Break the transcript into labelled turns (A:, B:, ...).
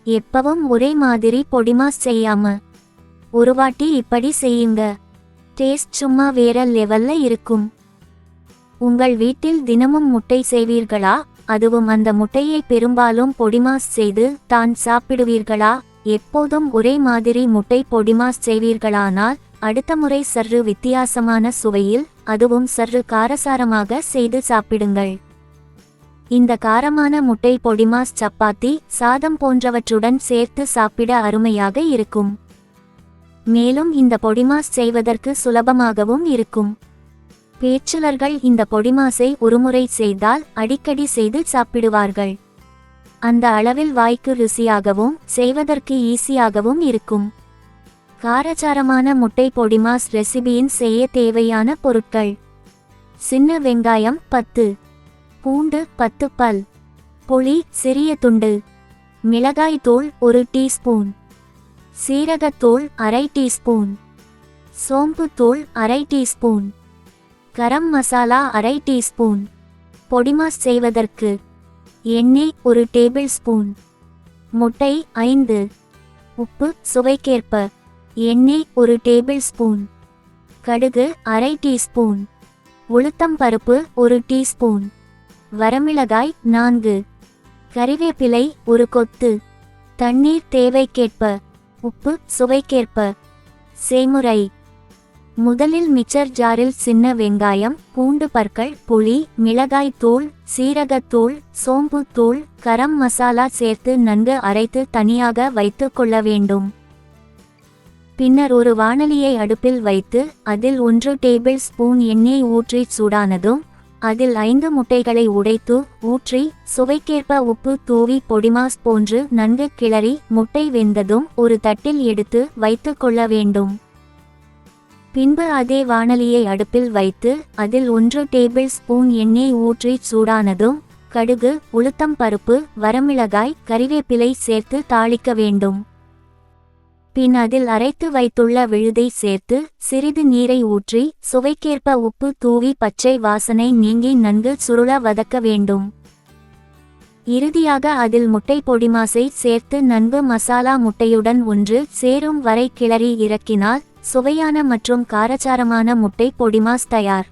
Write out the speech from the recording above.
A: எப்பவும் ஒரே மாதிரி பொடிமாஸ் செய்யாம ஒரு வாட்டி இப்படி செய்யுங்க. டேஸ்ட் சும்மா வேற லெவல்ல இருக்கும். உங்கள் வீட்டில் தினமும் முட்டை செய்வீர்களா? அதுவும் அந்த முட்டையை பெரும்பாலும் பொடிமாஸ் செய்து தான் சாப்பிடுவீர்களா? எப்போதும் ஒரே மாதிரி முட்டை பொடிமாஸ் செய்வீர்களானால் அடுத்த முறை சற்று வித்தியாசமான சுவையில், அதுவும் சற்று காரசாரமாக செய்து சாப்பிடுங்கள். இந்த காரமான முட்டை பொடிமாஸ் சப்பாத்தி, சாதம் போன்றவற்றுடன் சேர்த்து சாப்பிட அருமையாக இருக்கும். மேலும் இந்த பொடிமாஸ் செய்வதற்கு சுலபமாகவும் இருக்கும். பேச்சுலர்கள் இந்த பொடிமாஸை ஒருமுறை செய்தால் அடிக்கடி செய்து சாப்பிடுவார்கள். அந்த அளவில் வாய்க்கு ருசியாகவும் செய்வதற்கு ஈஸியாகவும் இருக்கும். காரசாரமான முட்டை பொடிமாஸ் ரெசிபியின் செய்ய தேவையான பொருட்கள்: சின்ன வெங்காயம் 10, பூண்டு 10 பல், புளி சிறிய துண்டு, மிளகாய் தூள் 1 டீஸ்பூன், சீரகத்தூள் அரை டீஸ்பூன், சோம்பு தூள் அரை டீஸ்பூன், கரம் மசாலா அரை டீஸ்பூன். பொடிமாஸ் செய்வதற்கு: எண்ணெய் 1 டேபிள் ஸ்பூன், முட்டை 5, உப்பு சுவைக்கேற்ப, எண்ணெய் 1 டேபிள் ஸ்பூன், கடுகு அரை டீஸ்பூன், உளுத்தம் பருப்பு 1 டீஸ்பூன், வரமிளகாய் 4, கறிவேப்பிலை 1 கொத்து, தண்ணீர் தேவைக்கேற்ப, உப்பு சுவைக்கேற்ப. செய்முறை: முதலில் மிக்சர் ஜாரில் சின்ன வெங்காயம், பூண்டு பற்கள், புளி, மிளகாய் தூள், சீரகத்தூள், சோம்பு தூள், கரம் மசாலா சேர்த்து நன்கு அரைத்து தனியாக வைத்து கொள்ள வேண்டும். பின்னர் ஒரு வாணலியை அடுப்பில் வைத்து அதில் 1 டேபிள் ஸ்பூன் எண்ணெய் ஊற்றி சூடானதும் அதில் 5 முட்டைகளை உடைத்து ஊற்றி சுவைக்கேற்ப உப்பு தூவி பொடிமாஸ் போன்று நன்கு கிளறி முட்டை வெந்ததும் ஒரு தட்டில் எடுத்து வைத்து கொள்ள வேண்டும். பின்பு அதே வாணலியை அடுப்பில் வைத்து அதில் 1 டேபிள் ஸ்பூன் எண்ணெய் ஊற்றி சூடானதும் கடுகு, உளுத்தம் பருப்பு, வரமிளகாய், கறிவேப்பிலை சேர்த்து தாளிக்க வேண்டும். பின் அதில் அரைத்து வைத்துள்ள விழுதை சேர்த்து சிறிது நீரை ஊற்றி சுவைக்கேற்ப உப்பு தூவி பச்சை வாசனை நீங்கி நன்கு சுருள வதக்க வேண்டும். இறுதியாக அதில் முட்டை பொடிமாஸை சேர்த்து நன்கு மசாலா முட்டையுடன் ஒன்று சேரும் வரை கிளறி இறக்கினால் சுவையான மற்றும் காரசாரமான முட்டை பொடிமாஸ் தயார்.